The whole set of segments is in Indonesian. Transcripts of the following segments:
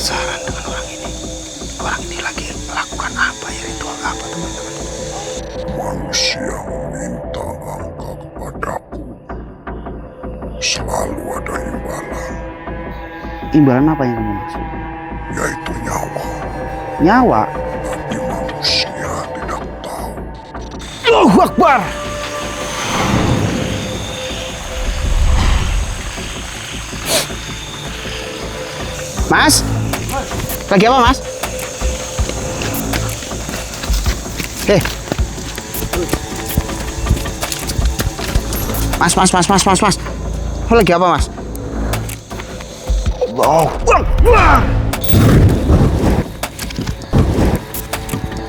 penasaran dengan orang ini. Orang ini lagi melakukan apa ya, ritual apa teman-teman? Manusia meminta angka kepadaku. Selalu ada imbalan. Imbalan apa yang kamu maksud? Yaitu nyawa. Nyawa? Tapi manusia tidak tahu. Allahu Akbar! Mas? Lagi apa, Mas? Mas. Lo lagi apa, Mas? Allahu Akbar!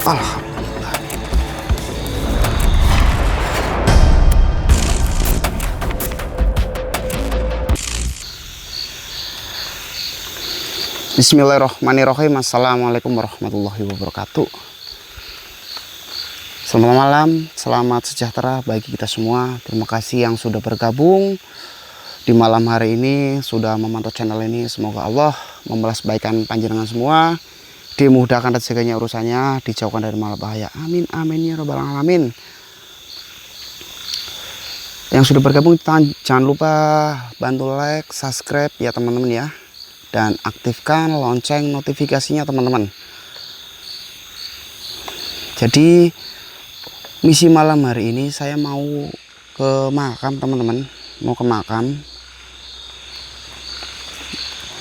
Alhamdulillah. Bismillahirrahmanirrahim. Assalamualaikum warahmatullahi wabarakatuh. Selamat malam, selamat sejahtera bagi kita semua. Terima kasih yang sudah bergabung di malam hari ini, sudah memantau channel ini. Semoga Allah membalas kebaikan panjenengan semua, dimudahkan dan segala urusannya, dijauhkan dari malapetaka. Amin, amin ya rabbal alamin. Yang sudah bergabung jangan lupa bantu like, subscribe ya teman-teman ya, dan aktifkan lonceng notifikasinya teman-teman. Jadi misi malam hari ini saya mau ke makam teman-teman, mau ke makam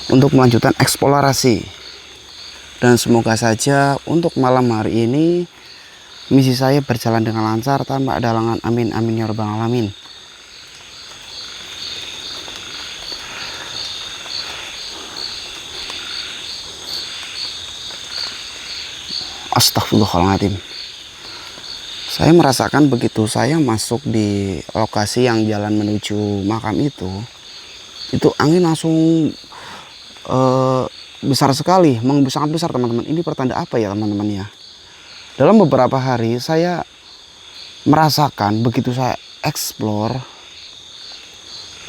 untuk melanjutkan eksplorasi. Dan semoga saja untuk malam hari ini misi saya berjalan dengan lancar tanpa ada halangan. Amin, amin ya rabbal alamin. Astagfirullahaladzim. Saya merasakan begitu saya masuk di lokasi yang jalan menuju makam itu angin langsung besar sekali, sangat besar teman-teman. Ini pertanda apa ya teman-teman ya? Dalam beberapa hari saya merasakan begitu saya explore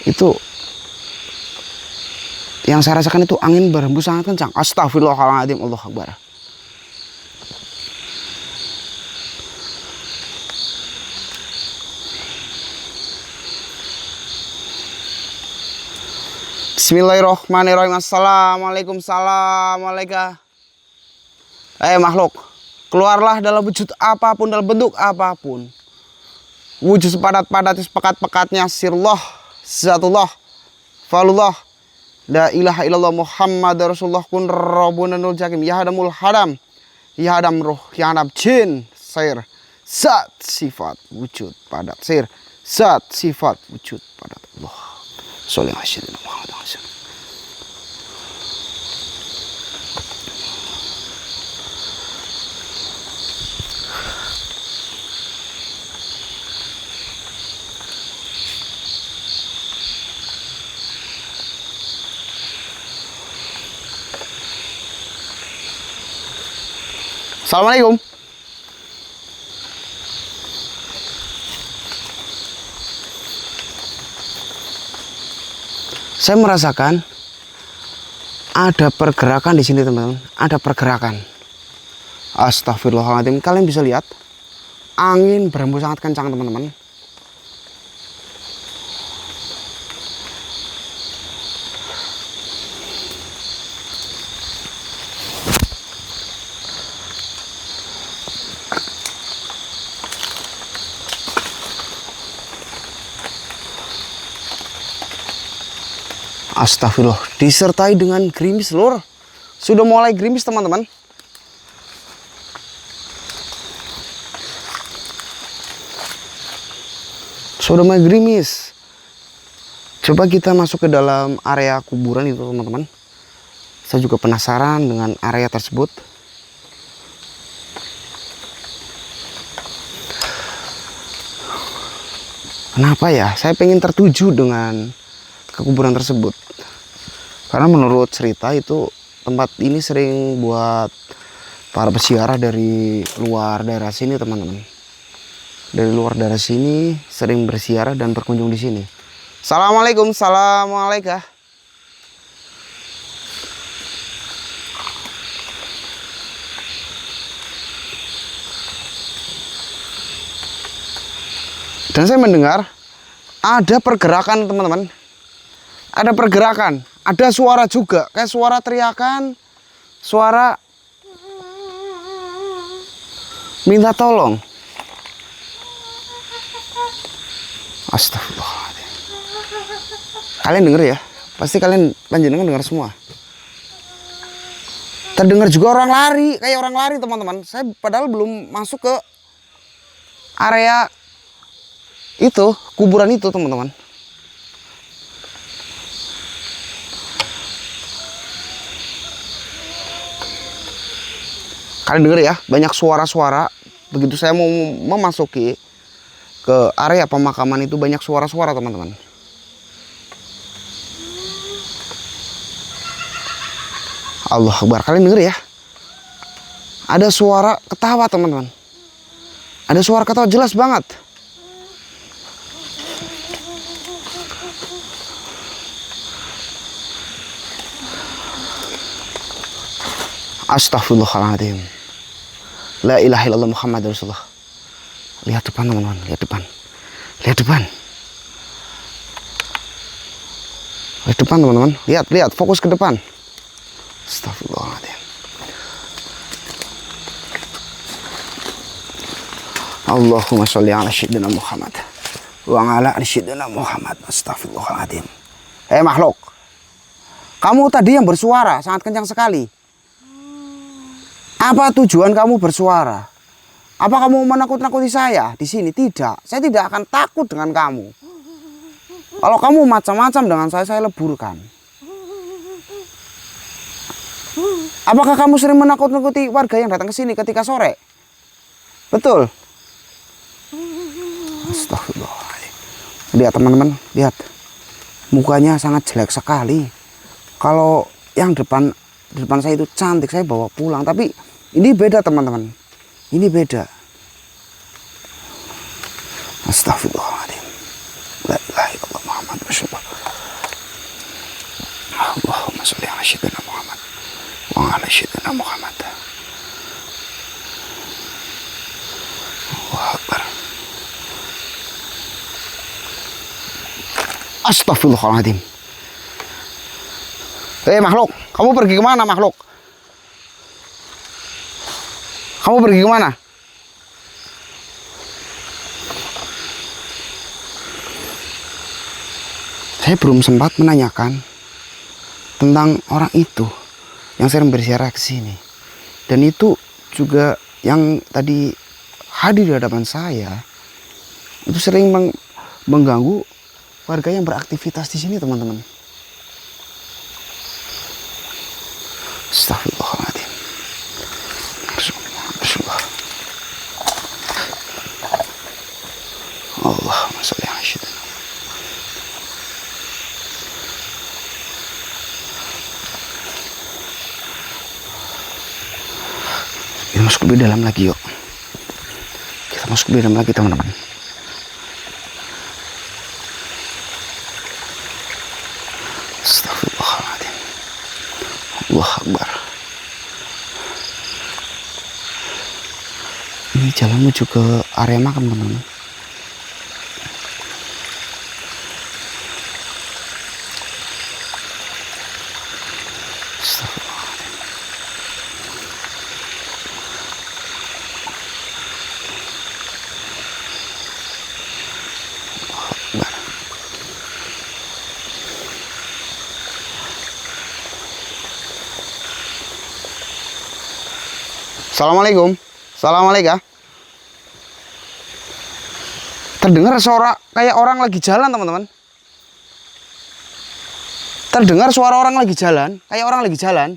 itu, yang saya rasakan itu angin berhembus sangat kencang. Astagfirullahaladzim, Allahu Akbar. Bismillahirrahmanirrahim. Assalamualaikum. Assalamualaikum. Makhluk, keluarlah dalam wujud apapun, dalam bentuk apapun. Wujud sepadat-padat, sepekat-pekatnya sirullah, zatullah, falullah, la ilaha illallah Muhammad Rasulullah kun rabbunanul jakim. Ya hadamul hadam, ya hadam ruh, ya hadam jin, sair, zat sifat wujud padat, sair, zat sifat wujud padat Allah. Sholli ala sayyidina Muhammad. Assalamualaikum. Saya merasakan ada pergerakan di sini teman-teman, ada pergerakan. Astagfirullahaladzim, kalian bisa lihat angin berhembus sangat kencang teman-teman. Astagfirullah, disertai dengan gerimis lur. Sudah mulai gerimis teman-teman. Sudah mulai gerimis. Coba kita masuk ke dalam area kuburan itu teman-teman. Saya juga penasaran dengan area tersebut. Kenapa ya? Saya pengen tertuju dengan kekuburan tersebut. Karena menurut cerita itu tempat ini sering buat para peziarah dari luar daerah sini teman-teman. Dari luar daerah sini sering berziarah dan berkunjung di sini. Assalamualaikum, assalamualaikum. Dan saya mendengar ada pergerakan teman-teman. Ada pergerakan, ada suara juga, kayak suara teriakan, suara minta tolong. Astagfirullahaladzim. Kalian denger ya? Pasti kalian panjenengan dengar semua. Terdengar juga orang lari, kayak orang lari teman-teman. Saya padahal belum masuk ke area itu, kuburan itu teman-teman. Kalian denger ya, banyak suara-suara. Begitu saya mau memasuki ke area pemakaman itu banyak suara-suara teman-teman. Allah Akbar, kalian denger ya? Ada suara ketawa teman-teman. Ada suara ketawa jelas banget. Astaghfirullahaladzim. La ilaha illallah Muhammad Rasulullah. Lihat depan teman-teman, lihat depan. Lihat depan. Lihat depan teman-teman. Lihat, fokus ke depan. Astaghfirullahaladzim. Allahumma sholli ala sayyidina Muhammad wa ala ali sayyidina Muhammad. Astaghfirullahaladzim. Makhluk. Kamu tadi yang bersuara sangat kencang sekali. Apa tujuan kamu bersuara? Apa kamu menakut-nakuti saya di sini? Tidak. Saya tidak akan takut dengan kamu. Kalau kamu macam-macam dengan saya leburkan. Apakah kamu sering menakut-nakuti warga yang datang ke sini ketika sore? Betul. Astagfirullahaladzim. Lihat teman-teman, lihat. Mukanya sangat jelek sekali. Kalau yang di depan saya itu cantik, saya bawa pulang. Tapi ini beda teman-teman. Ini beda. Astagfirullahaladzim. La ilaha illallah Muhammad Rasulullah. Allahumma sholli ala sayyidina Muhammad wa ala sayyidina Muhammad. Allahu Akbar. Astagfirullahaladzim. Makhluk, kamu pergi kemana makhluk? Kamu pergi kemana? Saya belum sempat menanyakan tentang orang itu yang sering berziarah ke sini. Dan itu juga yang tadi hadir di hadapan saya itu sering mengganggu warga yang beraktivitas di sini teman-teman. Astagfirullahaladzim. Rasulullah. Allahumma sholli ala sayyidina. Kita masuk lebih dalam lagi yuk. Kita masuk lebih dalam lagi teman-teman. Astagfirullahaladzim. Allahu Akbar. Ini jalan menuju ke area makam teman-teman. Astagfirullahaladzim. Allahu Akbar. Assalamualaikum. Assalamualaikum. Terdengar suara kayak orang lagi jalan teman-teman. Terdengar suara orang lagi jalan, kayak orang lagi jalan.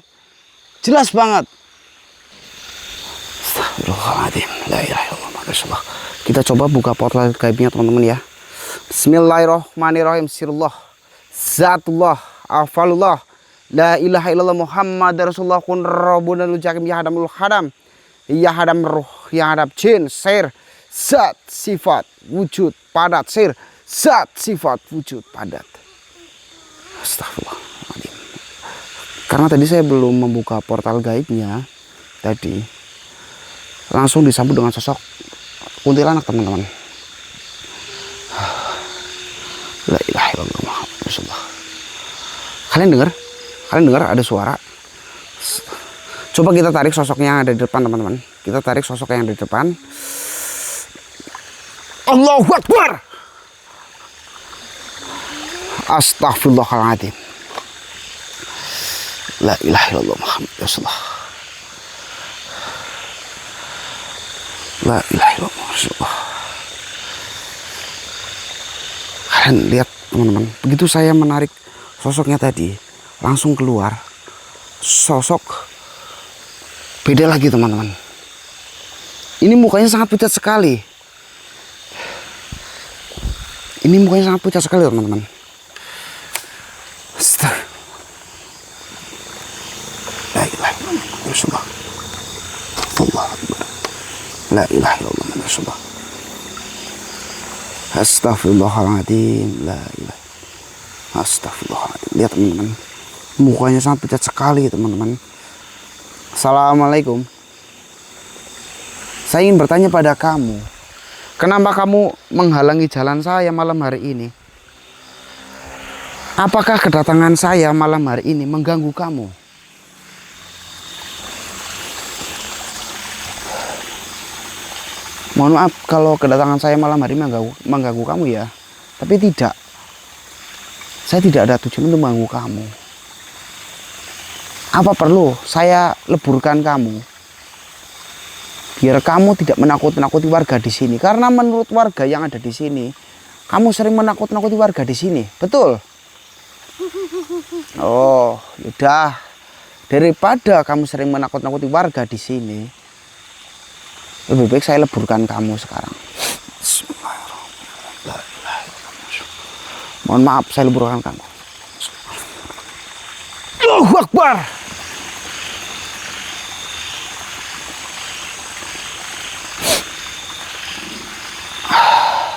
Jelas banget. Astagfirullahaladzim. La ilaha illallah Rasulullah. Kita coba buka portal gaibnya teman-teman ya. Bismillahirrahmanirrahim. Sirullah, Zatullah, Afalullah, La ilaha illallah Muhammad Rasulullah kun Rabbuna lujakim ya hadamul hadam. Ya hadam ruh, ya hadam jin, sir, zat, sifat, wujud, padat, sir, zat, sifat, wujud, padat. Astagfirullahaladzim. Karena tadi saya belum membuka portal gaibnya, tadi langsung disambut dengan sosok kuntilanak teman-teman. Kalian dengar? Kalian dengar ada suara? Coba kita tarik sosoknya yang ada di depan, teman-teman. Kita tarik sosok yang ada di depan. Allahu Akbar. Astaghfirullahaladzim. La ilaha illallah Muhammad Rasulullah. La ilaha illallah Rasulullah. Kalian lihat, teman-teman, begitu saya menarik sosoknya tadi, langsung keluar sosok beda lagi, teman-teman. Ini mukanya sangat pucat sekali. Ini mukanya sangat pucat sekali, teman-teman. La ilaha illallah Rasulullah. Allahu Akbar. La ilaha illallah Rasulullah. Astagfirullahaladzim. La ilaha. Astagfirullahaladzim. Lihat, teman-teman, mukanya sangat pucat sekali, teman-teman. Assalamualaikum. Saya ingin bertanya pada kamu, kenapa kamu menghalangi jalan saya malam hari ini? Apakah kedatangan saya malam hari ini mengganggu kamu? Mohon maaf kalau kedatangan saya malam hari mengganggu kamu ya. Tapi tidak. Saya tidak ada tujuan untuk mengganggu kamu. Apa perlu saya leburkan kamu? Biar kamu tidak menakut-nakuti warga di sini. Karena menurut warga yang ada di sini, kamu sering menakut-nakuti warga di sini. Betul? Oh, yaudah. Daripada kamu sering menakut-nakuti warga di sini, lebih baik saya leburkan kamu sekarang. Mohon maaf, saya leburkan kamu. Allahu Akbar.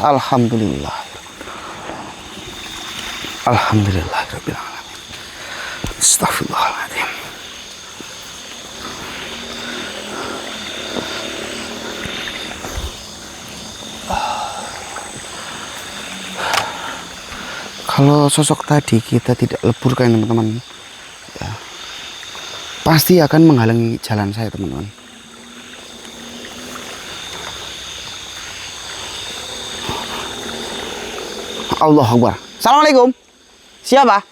Alhamdulillah. Alhamdulillahirabbil alamin. Astaghfirullahaladzim. Kalau sosok tadi kita tidak leburkan, teman-teman, ya, pasti akan menghalangi jalan saya, teman-teman. Allahu Akbar. Assalamualaikum. Siapa?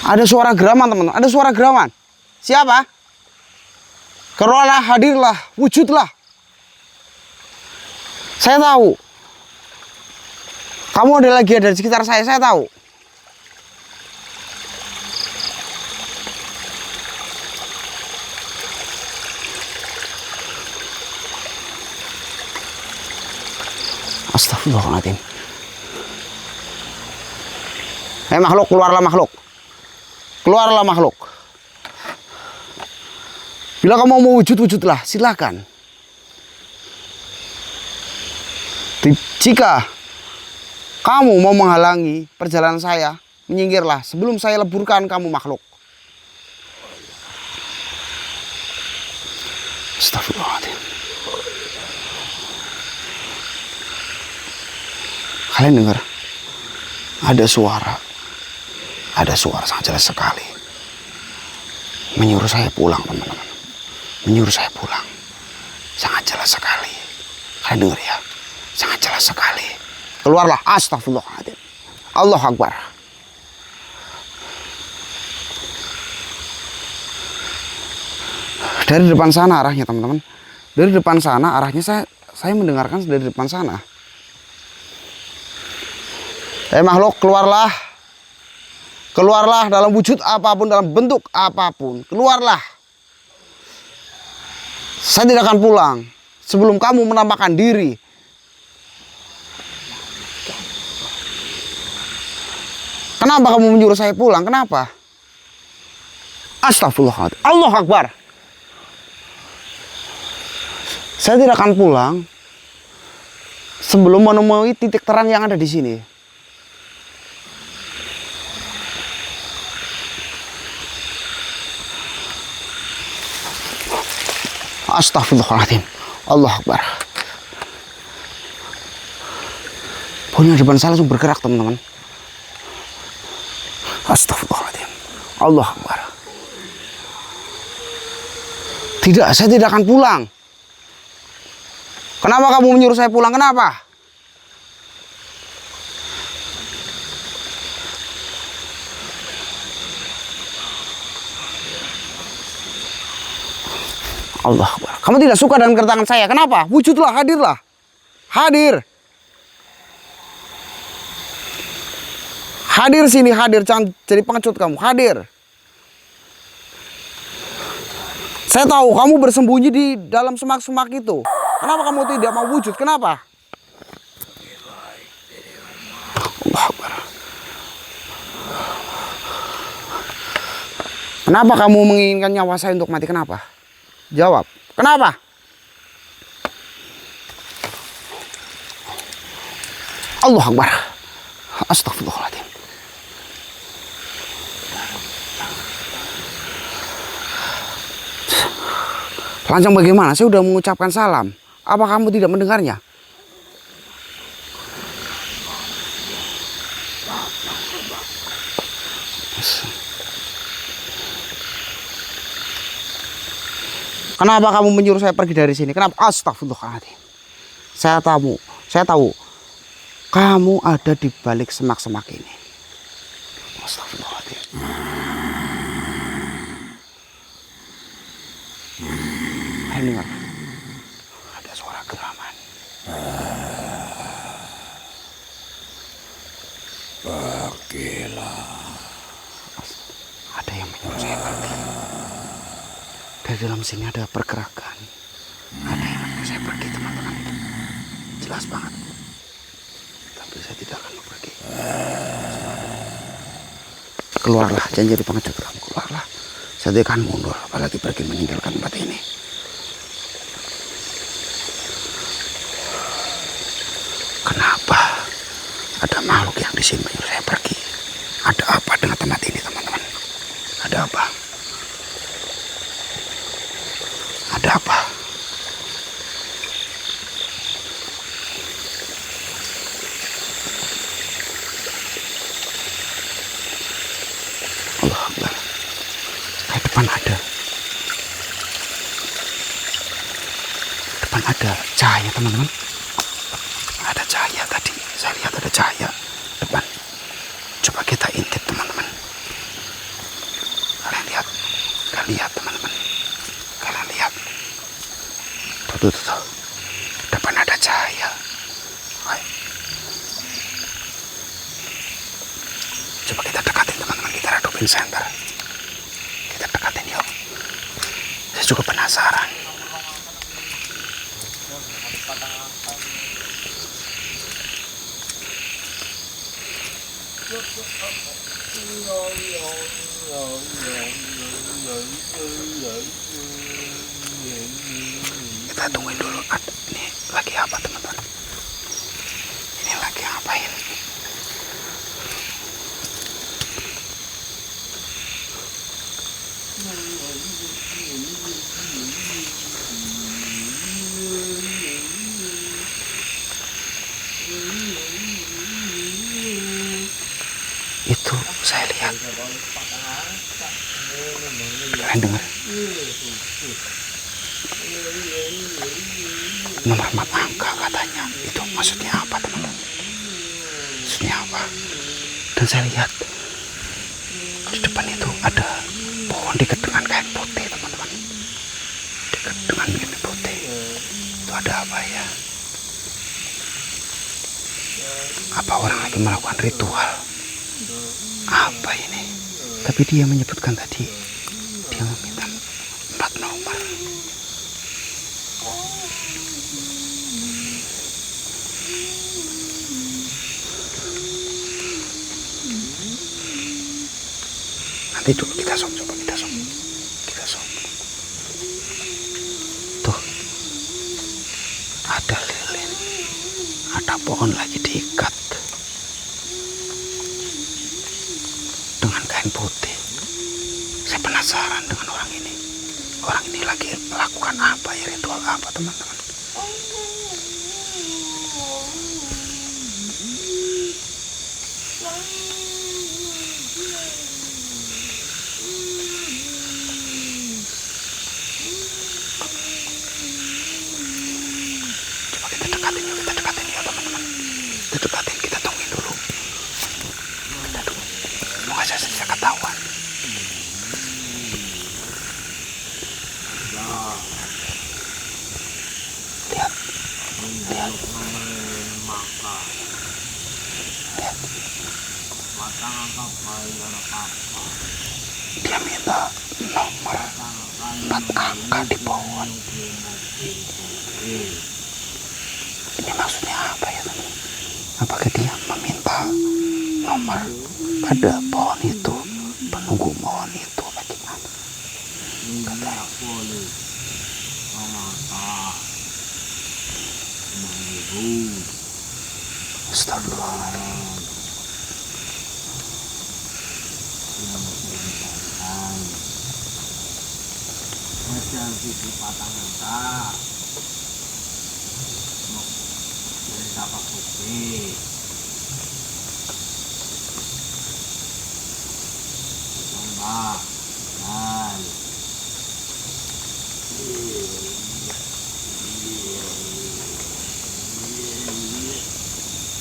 Ada suara geraman, teman-teman. Ada suara geraman. Siapa? Keluarlah, hadirlah, wujudlah. Saya tahu. Kamu ada lagi ada di sekitar saya tahu. Astagfirullahaladzim. Makhluk, keluarlah makhluk. Keluarlah makhluk. Bila kamu mau wujud-wujudlah, silakan. Jika kamu mau menghalangi perjalanan saya, menyingkirlah sebelum saya leburkan kamu, makhluk. Astagfirullahaladzim. Kalian dengar? Ada suara sangat jelas sekali. Menyuruh saya pulang, teman-teman. Menyuruh saya pulang. Sangat jelas sekali. Kalian dengar ya? Sangat jelas sekali. Keluarlah. Astagfirullahaladzim. Allahu Akbar. Dari depan sana arahnya, teman-teman. Dari depan sana arahnya saya mendengarkan dari depan sana. Makhluk, keluarlah. Keluarlah dalam wujud apapun, dalam bentuk apapun. Keluarlah. Saya tidak akan pulang sebelum kamu menampakkan diri. Kenapa kamu menyuruh saya pulang? Kenapa? Astagfirullahaladzim. Allahu Akbar. Saya tidak akan pulang sebelum menemui titik terang yang ada di sini. Astagfirullahaladzim. Allah Akbar. Pohon yang depan saya langsung bergerak, teman-teman. Astagfirullahaladzim. Allah Akbar. Tidak, saya tidak akan pulang. Kenapa kamu menyuruh saya pulang? Kenapa? Allah Akbar. Kamu tidak suka dengan kedatangan saya. Kenapa? Wujudlah, hadirlah. Hadir. Hadir sini, hadir. Jangan jadi pengecut kamu. Hadir. Saya tahu kamu bersembunyi di dalam semak-semak itu. Kenapa kamu tidak mau wujud? Kenapa? Allah Akbar. Kenapa kamu menginginkan nyawa saya untuk mati? Kenapa? Jawab. Kenapa? Allah Akbar. Astagfirullahaladzim. Lancang bagaimana? Saya sudah mengucapkan salam. Apa kamu tidak mendengarnya? Kenapa kamu menyuruh saya pergi dari sini? Kenapa? Astagfirullahaladzim. Saya tahu. Kamu ada di balik semak-semak ini. Astagfirullahaladzim. Ayo dengar. Ada suara geraman. Pergilah. Ada yang menyuruh saya pergi. Dari dalam sini ada pergerakan. Ada yang menyuruh saya pergi, teman-teman. Jelas banget. Tapi saya tidak akan pergi. Keluarlah, jangan jadi pengecut kamu. Keluarlah. Saya tidak akan mundur, apalagi pergi meninggalkan tempat ini. Kenapa ada makhluk yang di sini menyuruh saya pergi? Ada apa dengan tempat ini, teman-teman? Ada apa? Ada apa? Allah Akbar. Kayak depan ada. Depan ada cahaya, teman-teman. Ada cahaya tadi. Saya lihat ada cahaya depan. Coba kita intip, teman-teman. Kalian lihat. Kalian lihat, teman-teman. Kalian lihat. Tuh. Depan ada cahaya. Ayo. Coba kita dekatin, teman-teman. Kita redupin senter. Kita dekatin yuk. Saya juga penasaran. Kita tungguin dulu. Ini lagi apa, teman-teman? Ini lagi ngapain? Itu saya lihat. Kalian dengar? Nomor map angka katanya. Itu maksudnya apa, teman-teman? Maksudnya apa? Dan saya lihat di depan itu ada pohon diikat dengan kain putih, teman-teman. Diikat dengan kain putih. Itu ada apa ya? Apa orang lagi melakukan ritual? Apa ini? Tapi dia menyebutkan tadi dia meminta 4 nomor. Nanti dulu kita zoom, coba kita zoom. Kita zoom. Tuh. Ada lilin. Ada pohon lagi diikat dengan kain putih. Saya penasaran dengan orang ini. Orang ini lagi melakukan apa ya? apa teman-teman? Coba kita dekatin ya teman-teman. Kita dekatin, kita tungguin dulu. Kita tunggu. Semoga saja ketahuan. Lihat. Dia minta nomor 4 angka di pohon. Ini maksudnya apa ya teman? Apakah dia meminta nomor pada pohon itu, penunggu pohon itu, bagaimana? Katanya. Astagfirullahaladzim.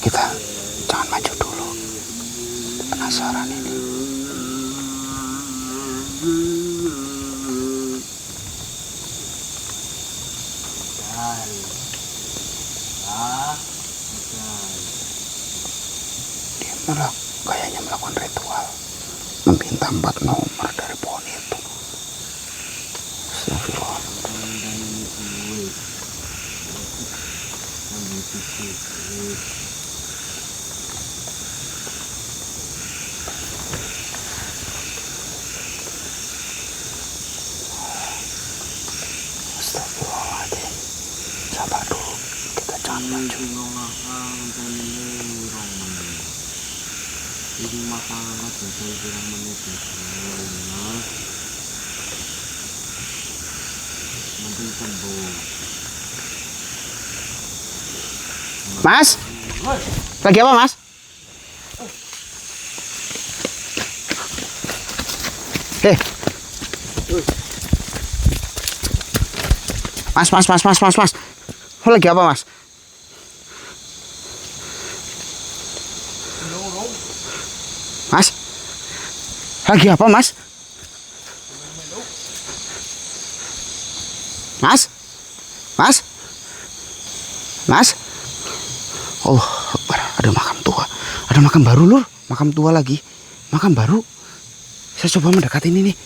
Kita jangan maju dulu. Penasaran ini. Dia malah kayaknya melakukan ritual, meminta 4 nomor dari pohon itu. Astagfirullahaladzim. Sabar dulu, kita jangan maju. Mas, lagi apa mas? Mas. Oh, lagi apa mas? Mas, lagi apa mas? Mas. Allah Akbar, ada makam tua. Ada makam baru lur, makam tua lagi. Makam baru. Saya coba mendekat ini nih.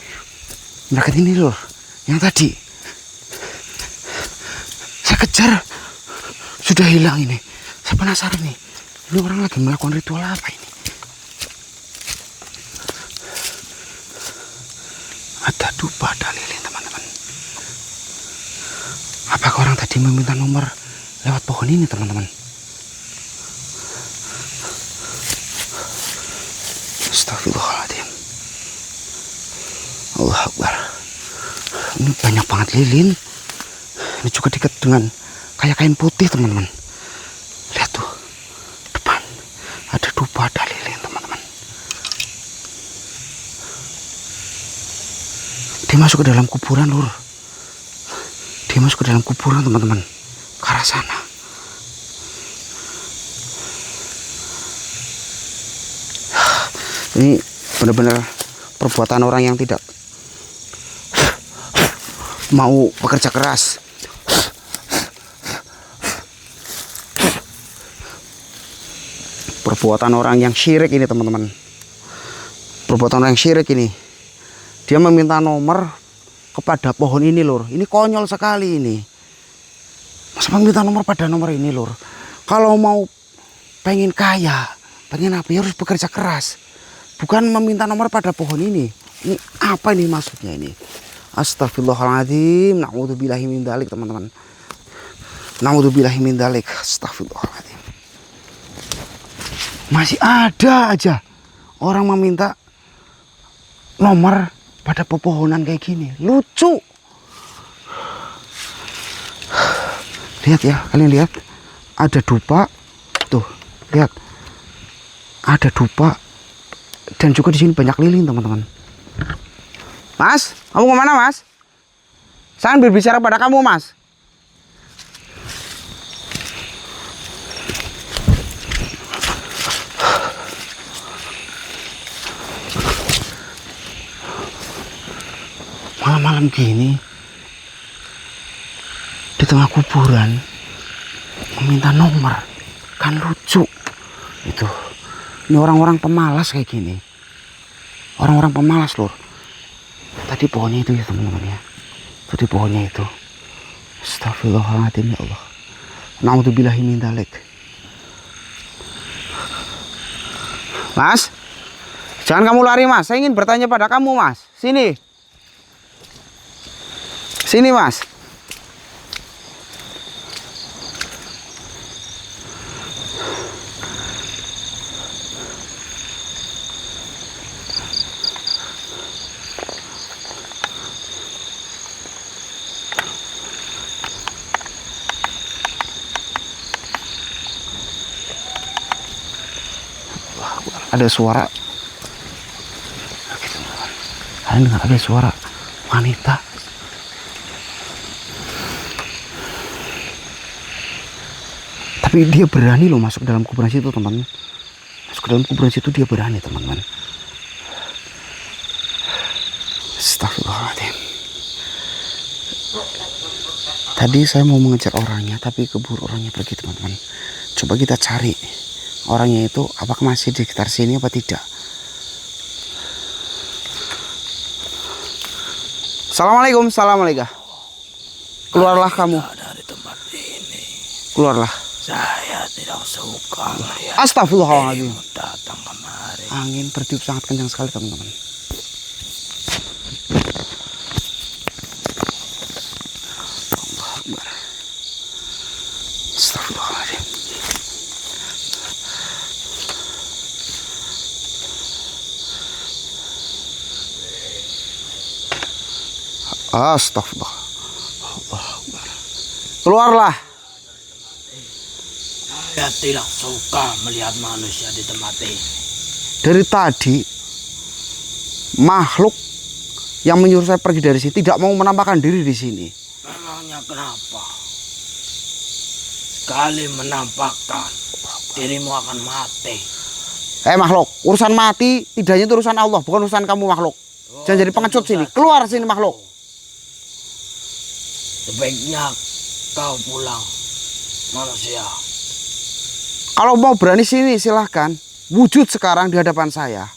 Mendekat ini lur, yang tadi. Saya kejar, sudah hilang ini. Saya penasaran nih, ini orang lagi melakukan ritual apa ini? Ada dupa, ada lilin teman-teman. Apakah orang tadi meminta nomor lewat pohon ini teman-teman? Astagfirullahaladzim. Allah Akbar. Ini banyak banget lilin. Ini juga dekat dengan kayak kain putih teman-teman. Lihat tuh, depan ada dupa, ada lilin teman-teman. Dia masuk ke dalam kuburan lur. Dia masuk ke dalam kuburan teman-teman, ke arah sana. Ini benar-benar perbuatan orang yang tidak mau bekerja keras. Perbuatan orang yang syirik ini teman-teman. Perbuatan orang yang syirik ini. Dia meminta nomor kepada pohon ini lur. Ini konyol sekali ini. Masa meminta nomor pada nomor ini lur. Kalau mau pengen kaya, pengen apa ya harus bekerja keras. Bukan meminta nomor pada pohon ini. Ini apa ini maksudnya ini? Astagfirullahaladzim. Na'udzubillahi min dzalik teman-teman. Na'udzubillahi min dzalik. Astagfirullahaladzim. Masih ada aja orang meminta nomor pada pepohonan kayak gini. Lucu. Lihat ya, kalian lihat. Ada dupa. Tuh, lihat. Ada dupa. Dan juga di sini banyak lilin, teman-teman. Mas, kamu kemana, Mas? Saya berbicara pada kamu, Mas. Malam-malam gini di tengah kuburan meminta nomor, kan lucu itu. Ini orang-orang pemalas kayak gini, orang-orang pemalas lur. Tadi pohonnya itu ya teman-teman ya, tadi pohonnya itu. Astagfirullahaladzim ya Allah, naudzubillahi min dzalik. Mas, jangan kamu lari, Mas. Saya ingin bertanya pada kamu, Mas. Sini. Sini, Mas. Ada suara. Kalian dengar ada suara wanita. Tapi dia berani loh masuk dalam kuburan situ, teman. Masuk ke dalam kuburan situ dia berani, teman-teman. Astagfirullahaladzim. Tadi saya mau mengejar orangnya, tapi keburu orangnya pergi, teman-teman. Coba kita cari orangnya itu, apakah masih di sekitar sini apa tidak. Assalamualaikum, assalamualaikum. Keluarlah kamu. Dari tempat ini. Keluarlah. Saya tidak suka melihat Astagfirullahaladzim. dirimu datang kemari. Angin bertiup sangat kencang sekali, teman-teman. Allah Akbar. Astagfirullahaladzim. Astagfirullah. Allah Akbar. Keluarlah. Saya tidak suka melihat manusia di tempat ini. Dari tadi makhluk yang menyuruh saya pergi dari sini tidak mau menampakkan diri di sini. Memangnya kenapa? Sekali menampakkan dirimu akan mati. Makhluk, urusan mati tidaknya itu urusan Allah, bukan urusan kamu makhluk. Jangan jadi pengecut sini. Keluar sini makhluk. Sebaiknya kau pulang, manusia. Kalau mau berani sini silahkan. Wujud sekarang di hadapan saya.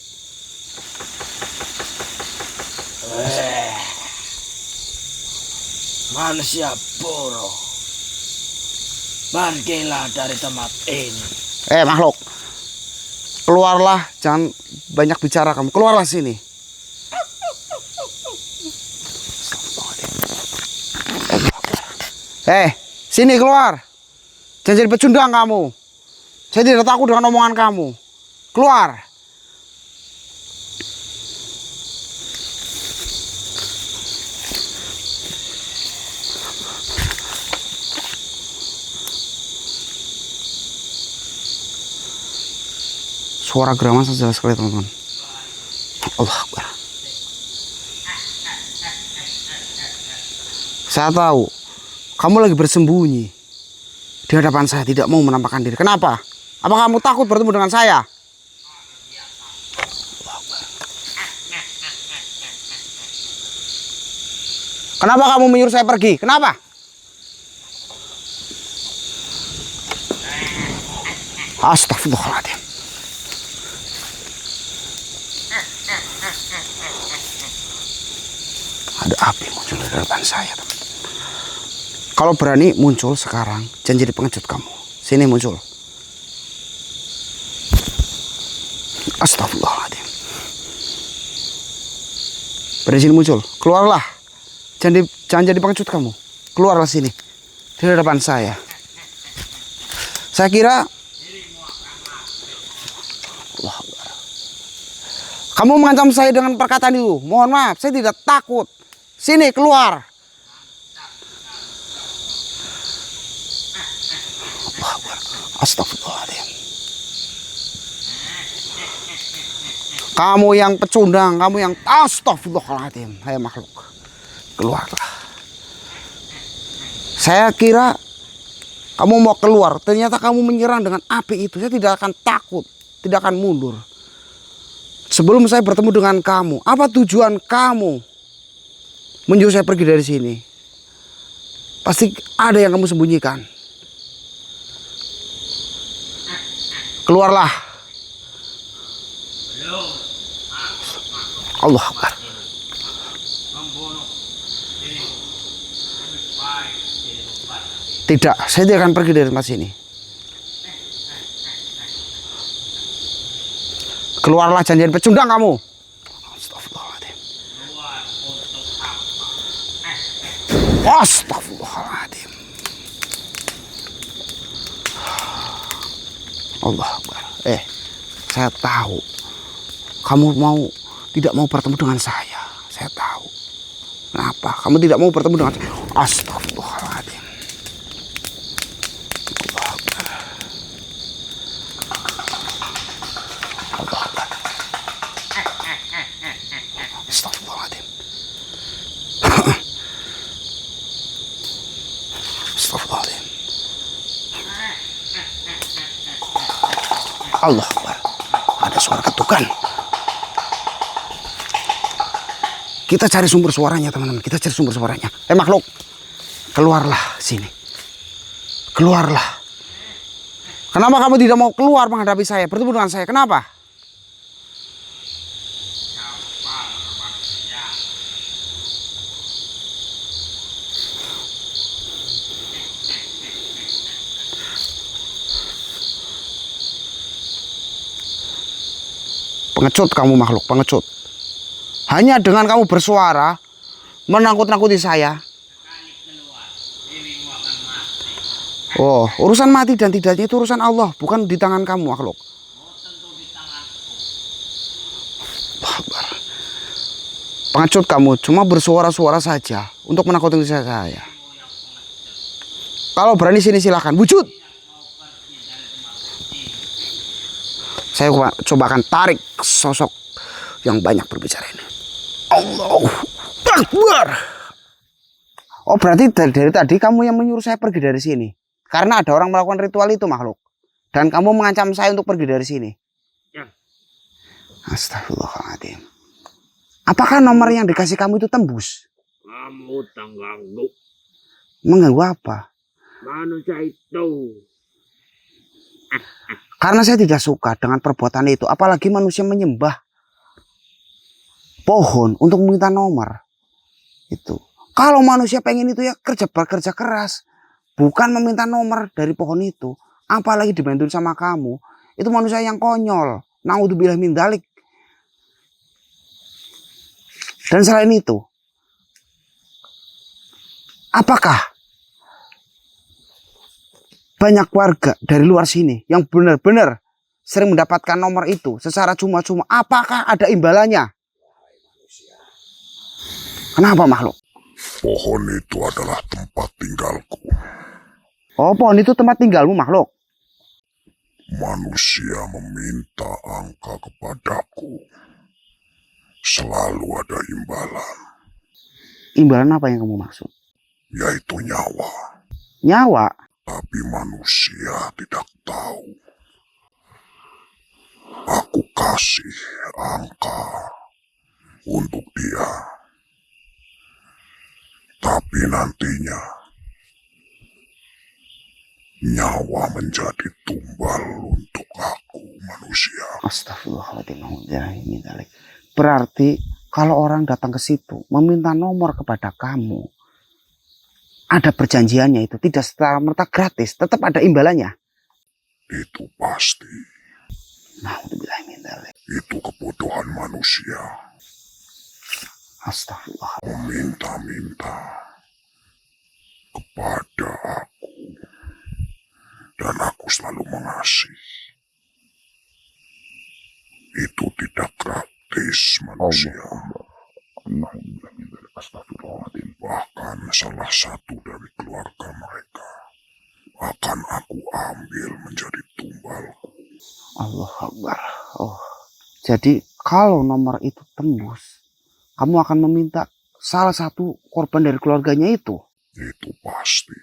Manusia bodoh. Pergilah dari tempat ini. Makhluk, keluarlah, jangan banyak bicara kamu. Keluarlah sini. Sini keluar. Jangan jadi pecundang kamu. Saya tidak takut dengan omongan kamu. Keluar. Suara geraman jelas sekali, teman-teman. Allah Akbar. Saya tahu kamu lagi bersembunyi di hadapan saya, tidak mau menampakkan diri. Kenapa? Apa kamu takut bertemu dengan saya? Kenapa kamu menyuruh saya pergi? Kenapa? Astagfirullahaladzim. Ada api muncul di hadapan saya, teman. Kalau berani muncul sekarang, jangan jadi pengecut kamu. Sini muncul. Astagfirullahaladzim. Berani sini muncul. Keluarlah. Jangan jadi pengecut kamu. Keluarlah sini. Di hadapan saya. Saya kira kamu mengancam saya dengan perkataan itu. Mohon maaf, saya tidak takut. Sini keluar. Akbar. Astagfirullahaladzim. Kamu yang pecundang, kamu yang astagfirullahaladzim. Hai makhluk, keluarlah. Saya kira kamu mau keluar, ternyata kamu menyerang dengan api itu. Saya tidak akan takut, tidak akan mundur. Sebelum saya bertemu dengan kamu, apa tujuan kamu menyuruh saya pergi dari sini? Pasti ada yang kamu sembunyikan. Keluarlah. Allah Akbar. Tidak, saya tidak akan pergi dari tempat sini. Keluarlah janjian pecundang kamu. Astagfirullahaladzim. Astagfirullahaladzim. Allah Akbar. Saya tahu kamu tidak mau bertemu dengan saya. Saya tahu. Kenapa? Kamu tidak mau bertemu dengan saya. Astagfirullahaladzim. Allah Akbar. Allah Akbar. Astagfirullahaladzim. Astagfirullahaladzim. Allah Akbar. Ada suara ketukan. Kita cari sumber suaranya teman-teman. Kita cari sumber suaranya. Makhluk, keluarlah sini. Keluarlah. Kenapa kamu tidak mau keluar menghadapi saya, bertemu dengan saya? Kenapa? Pengecut kamu makhluk, pengecut. Hanya dengan kamu bersuara, menakut-nakuti saya. Oh, urusan mati dan tidaknya itu urusan Allah, bukan di tangan kamu makhluk. Pengecut kamu, cuma bersuara-suara saja untuk menakuti saya. Kalau berani sini silahkan, wujud. Saya coba akan tarik sosok yang banyak berbicara ini. Allahu Akbar. Oh, berarti dari tadi kamu yang menyuruh saya pergi dari sini. Karena ada orang melakukan ritual itu makhluk. Dan kamu mengancam saya untuk pergi dari sini. Ya. Astagfirullahaladzim. Apakah nomor yang dikasih kamu itu tembus? Kamu mengganggu. Mengganggu apa? Manusia itu. Karena saya tidak suka dengan perbuatan itu. Apalagi manusia menyembah pohon untuk meminta nomor. Itu. Kalau manusia pengen itu ya bekerja keras. Bukan meminta nomor dari pohon itu. Apalagi dibantuin sama kamu. Itu manusia yang konyol. Naudzubillah min dzalik. Dan selain itu, apakah banyak warga dari luar sini yang benar-benar sering mendapatkan nomor itu secara cuma-cuma? Apakah ada imbalannya? Kenapa makhluk? Pohon itu adalah tempat tinggalku. Oh, pohon itu tempat tinggalmu makhluk? Manusia meminta angka kepadaku. Selalu ada imbalan. Imbalan apa yang kamu maksud? Yaitu nyawa. Nyawa? Tapi manusia tidak tahu. Aku kasih angka untuk dia. Tapi nantinya nyawa menjadi tumbal untuk aku manusia. Astagfirullahaladzim. Berarti kalau orang datang ke situ meminta nomor kepada kamu, ada perjanjiannya itu, tidak serta-merta gratis, tetap ada imbalannya. Itu pasti. Itu kebodohan manusia. Astagfirullah. Meminta-minta kepada aku. Dan aku selalu mengasih. Itu tidak gratis manusia. Bahkan salah satu dari keluarga mereka akan aku ambil Allah Akbar. Oh, jadi kalau nomor itu tembus, kamu akan meminta salah satu korban dari keluarganya itu? Itu pasti.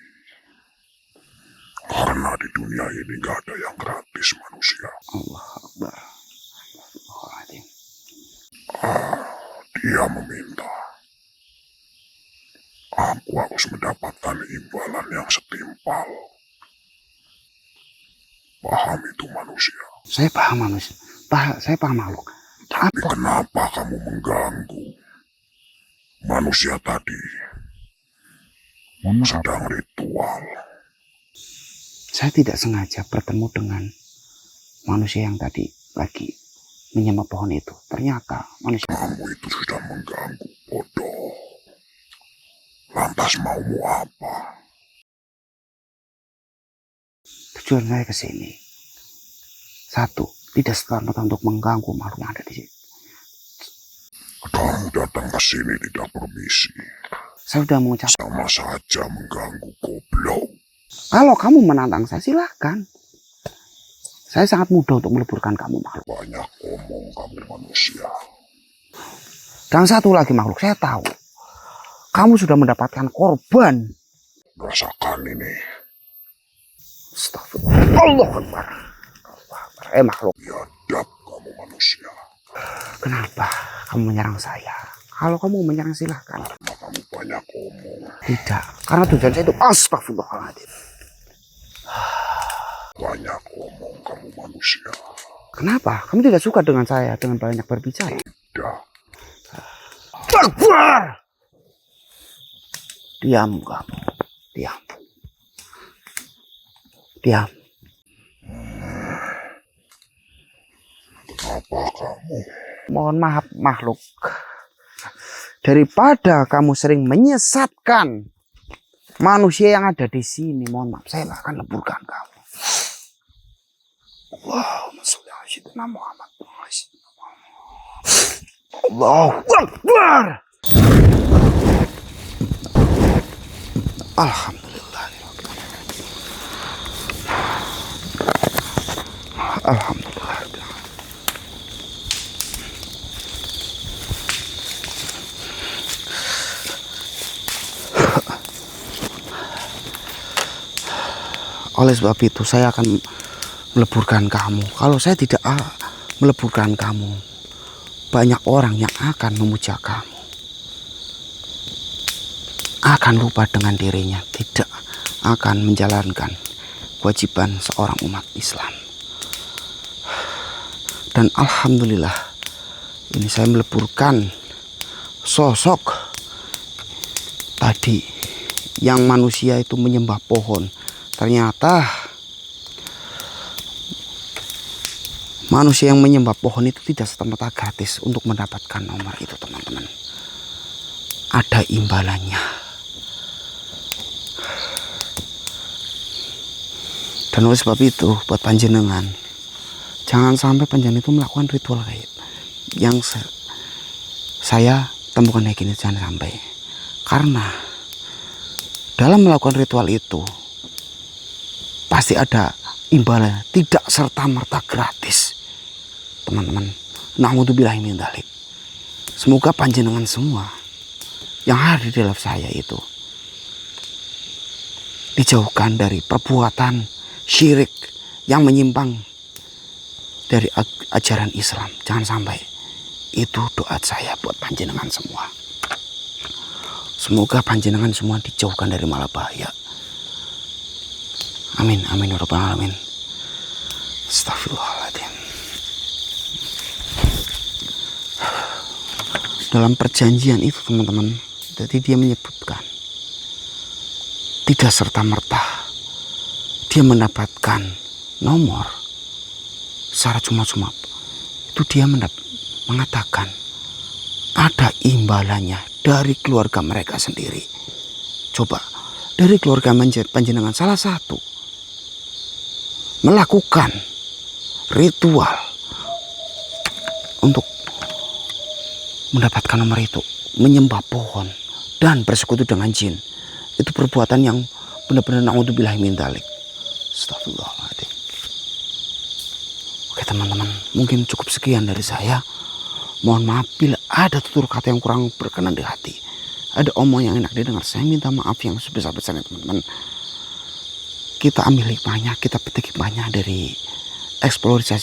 Karena di dunia ini gak ada yang gratis manusia. Allah Akbar. Astagfirullahaladzim. Dia meminta. Aku harus mendapatkan imbalan yang setimpal. Paham itu manusia. Saya paham manusia. Saya paham makhluk. Tapi kenapa kamu mengganggu? Manusia tadi sedang ritual. Saya tidak sengaja bertemu dengan manusia yang tadi lagi menyembah pohon itu. Ternyata manusia... Kamu itu sudah mengganggu, bodoh. Lantas maumu apa? Tujuan saya ke sini. Satu, tidak serta-merta untuk mengganggu makhluk yang ada di sini. Kamu datang ke sini tidak permisi. Saya sudah mengucap, Sama saja mengganggu, goblok. kalau kamu menantang saya silahkan. Saya sangat mudah untuk meleburkan kamu makhluk. Banyak omong kamu manusia. Dan satu lagi makhluk, saya tahu. Kamu sudah mendapatkan korban. Rasakan ini. Astagfirullah. Allah Akbar. Makhluk. Biadab kamu manusia. Kenapa kamu menyerang saya? Kalau kamu menyerang silahkan. Karena kamu banyak omong. Tidak. Karena tujuan saya itu astagfirullahaladzim. Banyak omong kamu manusia. Kenapa? Kamu tidak suka dengan saya dengan banyak berbicara? Tidak. Akbar! Diam kamu. Diam. Diam. Apa kamu? Mohon maaf makhluk. Daripada kamu sering menyesatkan manusia yang ada di sini, mohon maaf, saya akan leburkan kamu. Allahumma sholli ala sayyidina Muhammad. Allahu Akbar. Alhamdulillah. Alhamdulillah. Oleh sebab itu saya akan meleburkan kamu. Kalau saya tidak meleburkan kamu, banyak orang yang akan memuja kamu, akan lupa dengan dirinya, tidak akan menjalankan kewajiban seorang umat Islam. Dan alhamdulillah, ini saya meleburkan sosok tadi yang manusia itu menyembah pohon. Ternyata manusia yang menyembah pohon itu tidak serta-merta gratis untuk mendapatkan nomor itu, teman-teman. Ada imbalannya. Dan oleh sebab itu, buat panjenengan, jangan sampai panjenengan itu melakukan ritual gaib. Yang saya temukan kayak gini, jangan sampai. Karena dalam melakukan ritual itu pasti ada imbalan, tidak serta-merta gratis, teman-teman. Na'udzubillahi min dzalik. Semoga panjenengan semua yang hadir di dalam saya itu dijauhkan dari perbuatan syirik yang menyimpang dari ajaran Islam. Jangan sampai. Itu doa saya buat panjenengan semua. Semoga panjenengan semua dijauhkan dari malapahaya. Amin, amin ya rabbal alamin. Astagfirullahaladzim. Dalam perjanjian itu, teman-teman, jadi dia menyebutkan tidak serta-merta dia mendapatkan nomor secara cuma-cuma. Itu dia mengatakan ada imbalannya dari keluarga mereka sendiri. Coba, dari keluarga panjenengan salah satu melakukan ritual untuk mendapatkan nomor itu, menyembah pohon dan bersekutu dengan jin, itu perbuatan yang benar-benar na'udzubillahi min dzalik. Astagfirullahaladzim. Oke, teman-teman, mungkin cukup sekian dari saya. Mohon maaf bila ada tutur kata yang kurang berkenan di hati. Ada omong yang enak didengar, saya minta maaf yang sebesar-besarnya teman-teman. Kita ambil hikmahnya, kita petik hikmahnya dari eksplorasi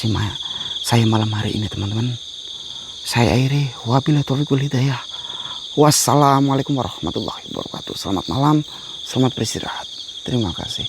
saya malam hari ini teman-teman. Saya akhiri, wabillahi taufiq wal hidayah. Wassalamualaikum warahmatullahi wabarakatuh. Selamat malam, selamat beristirahat. Terima kasih.